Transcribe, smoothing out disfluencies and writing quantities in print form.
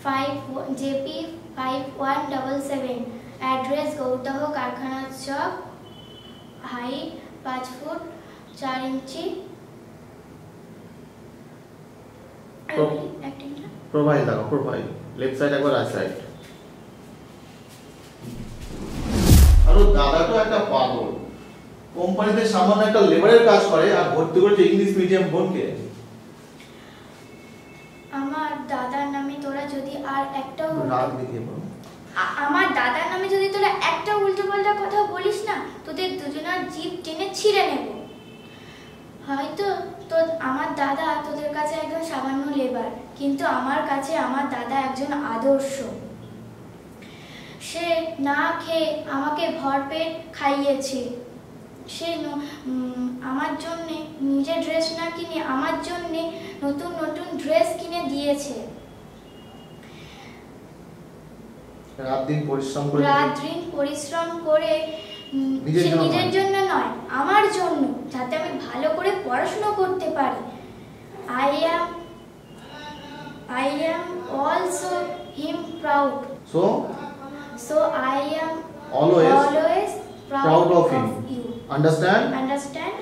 JP 5177, address गौतह कारखाना चौक, height 5 foot 4 इंची। Profile देखो, प्रोफाइल लेफ्ट साइड একবার রাইট সাইড। আর দাদা তো একটা পাগল, কোম্পানিতে সামান্য একটা লেবারের কাজ করে আর ভর্তি করেছে ইংলিশ মিডিয়াম বোনকে। আমার দাদার নামে তোরা যদি আর একটাও রাগ দেখিয়ে বল, আমার দাদার নামে যদি তোরা একটা উল্টোপাল্টা কথা বলিস না, তোদের দুজনের জিভ টেনে ছিঁড়ে নেব। হয়তো তো আমার দাদা তোদের কাছে একজন সামান্য লেবার, কিন্তু আমার কাছে আমার দাদা একজন আদর্শ। সে না খেয়ে আমাকে ভরপেট খাইয়েছে। সে আমার জন্য নিজের ড্রেস না কিনে আমার জন্য নতুন নতুন ড্রেস কিনে দিয়েছে। রাত দিন পরিশ্রম করে নিজের জন্য নয়, আমার জন্য, যাতে আমি ভালো করে পড়াশোনা করতে পারি। I am also him proud. So I am always proud of him. Understand? Understand?